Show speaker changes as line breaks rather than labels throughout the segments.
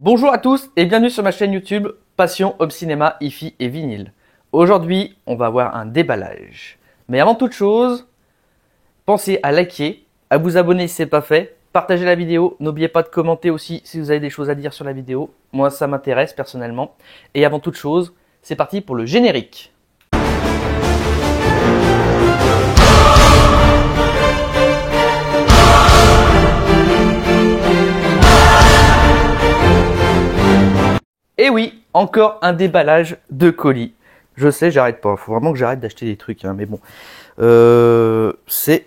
Bonjour à tous et bienvenue sur ma chaîne YouTube Passion Home Cinéma, Hi-Fi et Vinyle. Aujourd'hui, on va voir un déballage. Mais avant toute chose, pensez à liker, à vous abonner si ce n'est pas fait, partagez la vidéo, n'oubliez pas de commenter aussi si vous avez des choses à dire sur la vidéo. Moi, ça m'intéresse personnellement. Et avant toute chose, c'est parti pour le générique. Et oui, encore un déballage de colis. Je sais, j'arrête pas. Faut vraiment que j'arrête d'acheter des trucs, hein, mais bon. C'est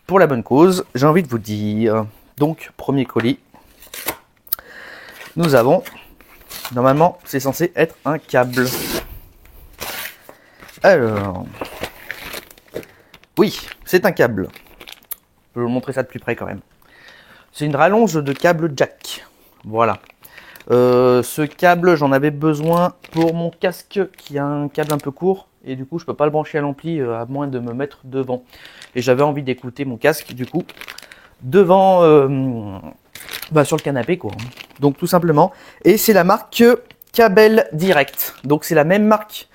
pour la bonne cause, j'ai envie de vous dire. Donc, premier colis. Nous avons, normalement, c'est censé être un câble. Alors, oui, c'est un câble. Je vais vous montrer ça de plus près quand même. C'est une rallonge de câble jack. Voilà. Ce câble, j'en avais besoin pour mon casque qui a un câble un peu court et du coup je peux pas le brancher à l'ampli à moins de me mettre devant. Et j'avais envie d'écouter mon casque du coup devant sur le canapé quoi. Donc tout simplement. Et c'est la marque Câble Direct. Donc c'est la même marque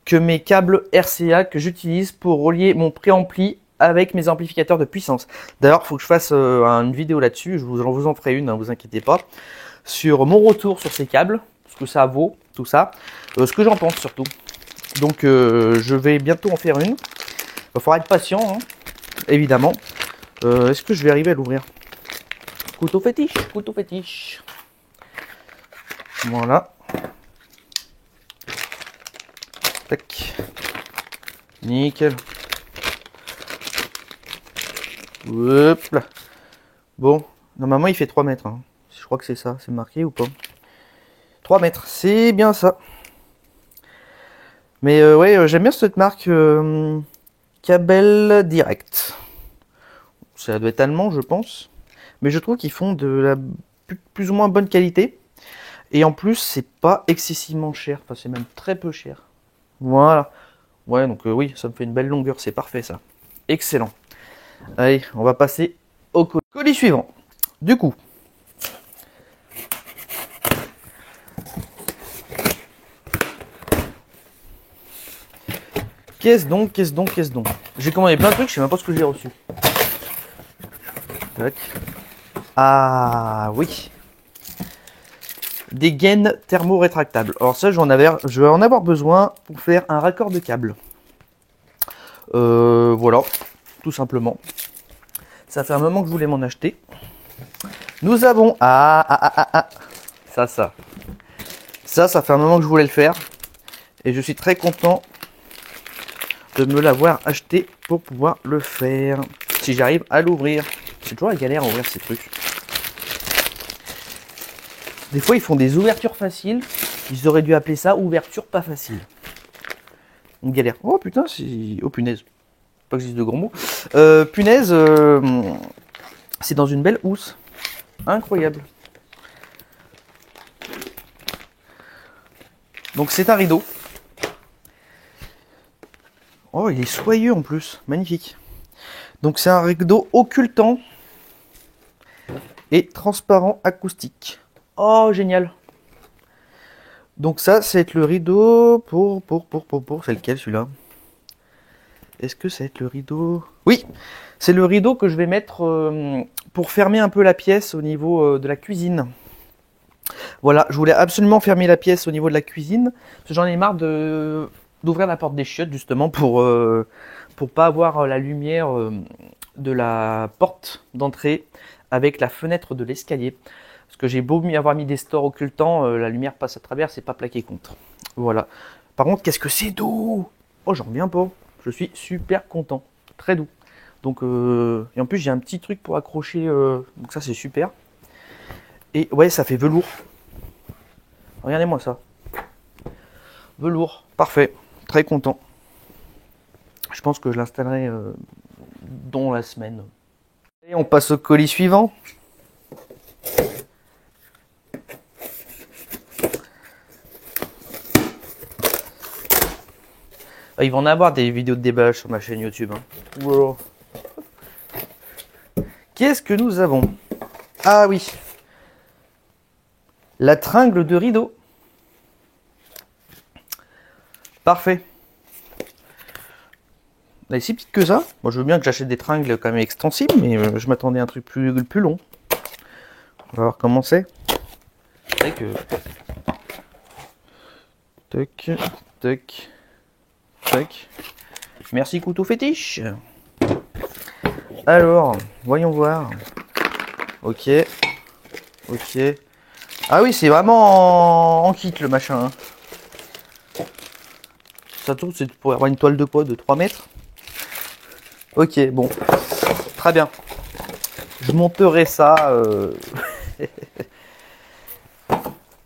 que mes câbles RCA que j'utilise pour relier mon préampli avec mes amplificateurs de puissance. D'ailleurs, il faut que je fasse une vidéo là-dessus. Je vous en ferai une, hein, vous inquiétez pas. Sur mon retour sur ces câbles, ce que ça vaut, tout ça, ce que j'en pense surtout. Donc je vais bientôt en faire une. Il va falloir être patient, hein, évidemment. Est-ce que je vais arriver à l'ouvrir? Couteau fétiche, couteau fétiche. Voilà. Tac. Nickel. Hop là. Bon, normalement il fait 3 mètres. Hein. Je crois que c'est ça, c'est marqué ou pas? 3 mètres, c'est bien ça. Mais ouais, j'aime bien cette marque Câble Direct. Ça doit être allemand, je pense. Mais je trouve qu'ils font de la plus ou moins bonne qualité. Et en plus, c'est pas excessivement cher. Enfin, c'est même très peu cher. Voilà. Ouais, donc oui, ça me fait une belle longueur. C'est parfait, ça. Excellent. Allez, on va passer au colis suivant. Du coup, qu'est-ce donc? J'ai commandé plein de trucs, je sais même pas ce que j'ai reçu. Tac. Ah oui. Des gaines thermo-rétractables. Alors ça, je vais en avoir besoin pour faire un raccord de câble. Voilà, tout simplement. Ça fait un moment que je voulais m'en acheter. Nous avons... Ça fait un moment que je voulais le faire. Et je suis très content de me l'avoir acheté pour pouvoir le faire. Si j'arrive à l'ouvrir. C'est toujours la galère à ouvrir ces trucs. Des fois, ils font des ouvertures faciles. Ils auraient dû appeler ça ouverture pas facile. Une galère. Oh putain, c'est... Oh punaise. Pas que j'utilise de gros mots. Punaise, c'est dans une belle housse. Incroyable. Donc c'est un rideau. Oh, il est soyeux en plus. Magnifique. Donc c'est un rideau occultant et transparent acoustique. Oh, génial. Donc ça, c'est le rideau pour... C'est lequel celui-là? Est-ce que ça va être le rideau? Oui, c'est le rideau que je vais mettre pour fermer un peu la pièce au niveau de la cuisine. Voilà, je voulais absolument fermer la pièce au niveau de la cuisine. Parce que j'en ai marre d'ouvrir la porte des chiottes justement pour pas avoir la lumière de la porte d'entrée avec la fenêtre de l'escalier. Parce que j'ai beau avoir mis des stores occultants, la lumière passe à travers, c'est pas plaqué contre. Voilà. Par contre, qu'est-ce que c'est doux! Oh, j'en reviens pas. Je suis super content. Très doux. Donc, et en plus, j'ai un petit truc pour accrocher. Donc ça, c'est super. Et ouais, ça fait velours. Regardez-moi ça. Velours. Parfait. Très content. Je pense que je l'installerai dans la semaine. Et on passe au colis suivant. Il va en avoir des vidéos de déballage sur ma chaîne YouTube. Hein. Wow. Qu'est-ce que nous avons? Ah oui. La tringle de rideau. Parfait. Elle est si petite que ça. Moi, je veux bien que j'achète des tringles quand même extensibles, mais je m'attendais à un truc plus long. On va voir comment c'est. C'est vrai que... Toc, toc, toc. Merci couteau fétiche. Alors, voyons voir. Ok. Ok. Ah oui, c'est vraiment en kit le machin. Hein. Ça tourne, c'est pour avoir une toile de quoi? De 3 mètres? Ok, bon. Très bien. Je monterai ça. Je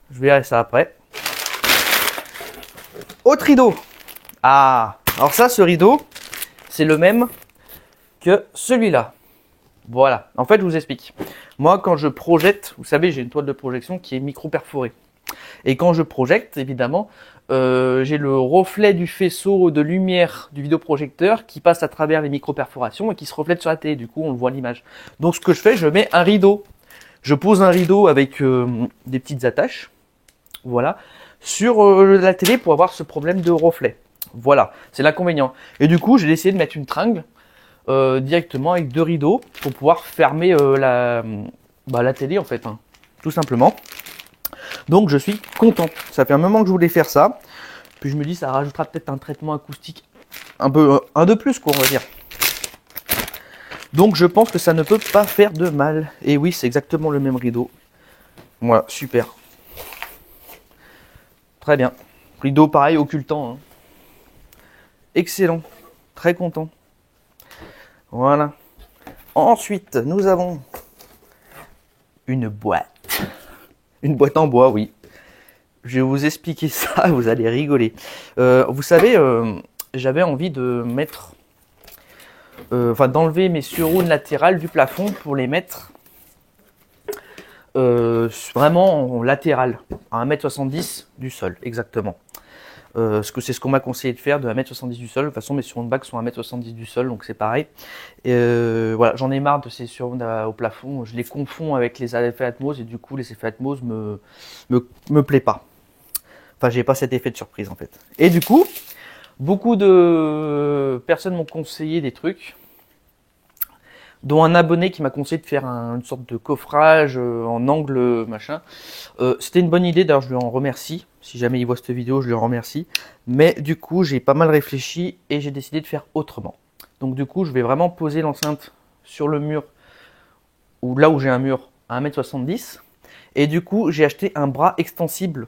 verrai ça après. Autre rideau. Ah, alors ça, ce rideau, c'est le même que celui-là. Voilà. En fait, je vous explique. Moi, quand je projette, vous savez, j'ai une toile de projection qui est micro-perforée. Et quand je projette, évidemment, j'ai le reflet du faisceau de lumière du vidéoprojecteur qui passe à travers les micro-perforations et qui se reflète sur la télé. Du coup, on le voit à l'image. Donc, ce que je fais, je mets un rideau. Je pose un rideau avec des petites attaches. Voilà. Sur la télé pour avoir ce problème de reflet. Voilà, c'est l'inconvénient. Et du coup, j'ai décidé de mettre une tringle directement avec 2 rideaux pour pouvoir fermer la télé en fait, hein, tout simplement. Donc je suis content. Ça fait un moment que je voulais faire ça. Puis je me dis ça rajoutera peut-être un traitement acoustique un de plus quoi, on va dire. Donc je pense que ça ne peut pas faire de mal. Et oui, c'est exactement le même rideau. Voilà, super. Très bien. Rideau pareil, occultant. Hein. Excellent. Très content. Voilà. Ensuite, nous avons une boîte. Une boîte en bois, oui. Je vais vous expliquer ça, vous allez rigoler. Vous savez, j'avais envie de mettre... d'enlever mes surrounes latérales du plafond pour les mettre vraiment en latéral, à 1m70 du sol, exactement. Parce que c'est ce qu'on m'a conseillé de faire, de 1m70 du sol. De toute façon, mes surround bacs sont à 1m70 du sol, donc c'est pareil. Voilà, j'en ai marre de ces surround au plafond. Je les confonds avec les effets Atmos et du coup, les effets Atmos me plaît pas. Enfin, j'ai pas cet effet de surprise en fait. Et du coup, beaucoup de personnes m'ont conseillé des trucs, dont un abonné qui m'a conseillé de faire une sorte de coffrage en angle machin. C'était une bonne idée, d'ailleurs je lui en remercie. Si jamais il voit cette vidéo, je lui en remercie. Mais du coup, j'ai pas mal réfléchi et j'ai décidé de faire autrement. Donc du coup, je vais vraiment poser l'enceinte sur le mur, ou là où j'ai un mur, à 1m70. Et du coup, j'ai acheté un bras extensible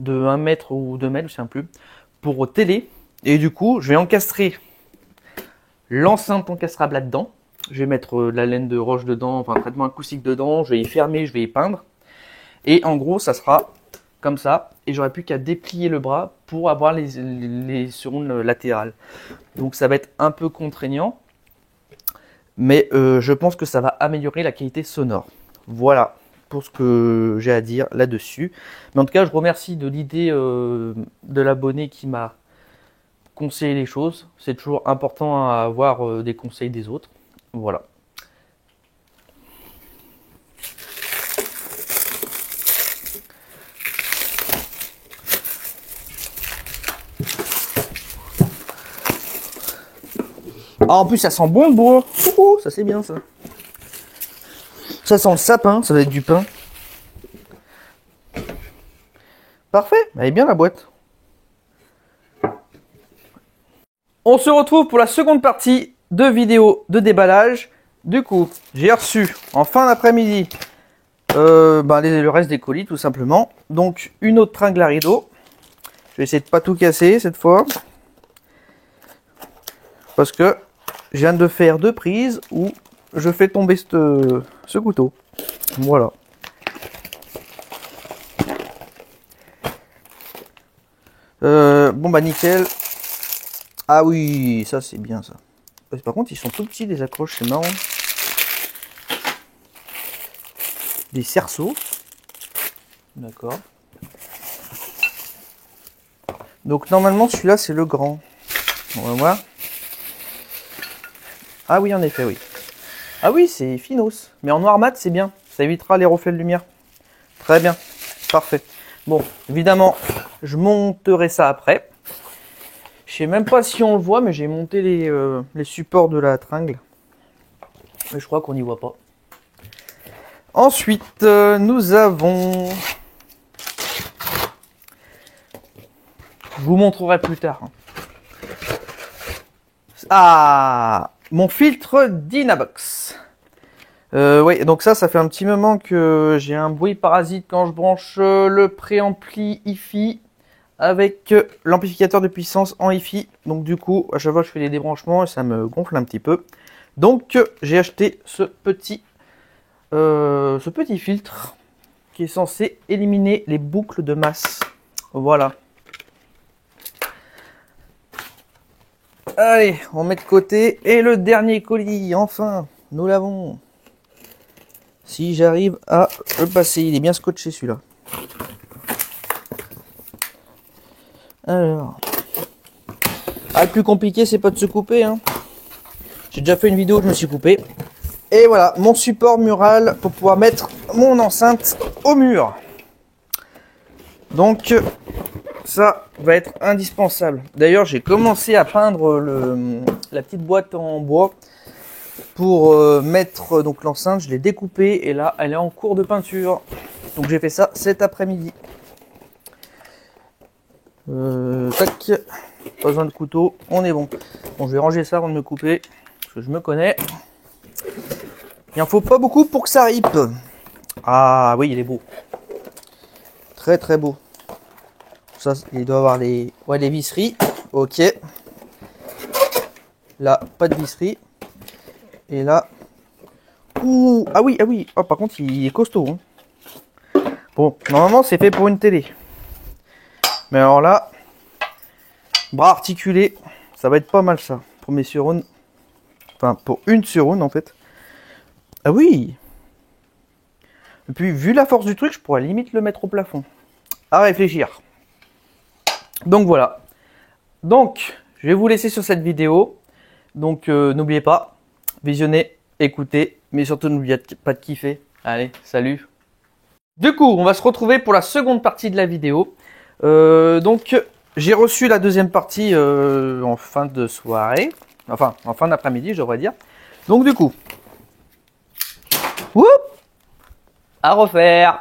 de 1 mètre ou 2 mètres, je ne sais plus, pour télé. Et du coup, je vais encastrer l'enceinte encastrable là-dedans. Je vais mettre de la laine de roche dedans, enfin un traitement acoustique dedans, je vais y fermer, je vais y peindre. Et en gros, ça sera comme ça. Et j'aurai plus qu'à déplier le bras pour avoir les surrounds latérales. Donc ça va être un peu contraignant. Mais je pense que ça va améliorer la qualité sonore. Voilà pour ce que j'ai à dire là-dessus. Mais en tout cas, je remercie de l'idée de l'abonné qui m'a conseillé les choses. C'est toujours important à avoir des conseils des autres. Voilà. Ah, en plus, ça sent bon le bois. Oh, ça c'est bien ça. Ça sent le sapin, ça va être du pain. Parfait, elle est bien la boîte. On se retrouve pour la seconde partie de vidéo de Du coup, j'ai reçu en fin d'après-midi le reste des colis tout simplement. Donc une autre tringle à rideau. Je vais essayer de pas tout casser cette fois. Parce que je viens de faire 2 prises où je fais tomber ce couteau. Voilà. Bon bah nickel. Ah oui, ça c'est bien ça. Par contre, ils sont tout petits les accroches, c'est marrant. Des cerceaux. D'accord. Donc normalement celui-là c'est le grand. On va voir. Ah oui, en effet, oui. Ah oui, c'est finos. Mais en noir mat, c'est bien. Ça évitera les reflets de lumière. Très bien. Parfait. Bon, évidemment, je monterai ça après. Je sais même pas si on le voit, mais j'ai monté les supports de la tringle. Mais je crois qu'on n'y voit pas. Ensuite, nous avons... Je vous montrerai plus tard. Ah, mon filtre Dynabox. Oui, donc ça fait un petit moment que j'ai un bruit parasite quand je branche le préampli hi-fi avec l'amplificateur de puissance en hi-fi. Donc du coup, à chaque fois je fais des débranchements et ça me gonfle un petit peu. Donc j'ai acheté ce petit filtre qui est censé éliminer les boucles de masse. Voilà. Allez, on met de côté. Et le dernier colis, enfin, nous l'avons. Si j'arrive à le passer, il est bien scotché celui-là. Alors. Ah, le plus compliqué, c'est pas de se couper. Hein. J'ai déjà fait une vidéo où je me suis coupé. Et voilà, mon support mural pour pouvoir mettre mon enceinte au mur. Donc, ça va être indispensable. D'ailleurs, j'ai commencé à peindre la petite boîte en bois pour mettre donc l'enceinte. Je l'ai découpée et là, elle est en cours de peinture. Donc, j'ai fait ça cet après-midi. Tac, pas besoin de couteau, on est bon. Bon, je vais ranger ça avant de me couper parce que je me connais. Il en faut pas beaucoup pour que ça ripe. Ah oui, il est beau. Très très beau. Ça, il doit avoir les visseries. Ok. Là, pas de visserie. Et là. Ouh, ah oui, ah oui. Oh, par contre, il est costaud. Hein. Bon, normalement, c'est fait pour une télé. Mais alors là, bras articulés, ça va être pas mal ça. Pour mes surrounds. Enfin, pour une surround en fait. Ah oui. Et puis, vu la force du truc, je pourrais limite le mettre au plafond. À réfléchir. Donc voilà. Donc, je vais vous laisser sur cette vidéo. Donc, n'oubliez pas, visionnez, écoutez, mais surtout n'oubliez pas de kiffer. Allez, salut. Du coup, on va se retrouver pour la seconde partie de la vidéo. Donc, j'ai reçu la deuxième partie en fin de soirée. Enfin, en fin d'après-midi, je devrais dire. Donc, du coup, whoop, à refaire.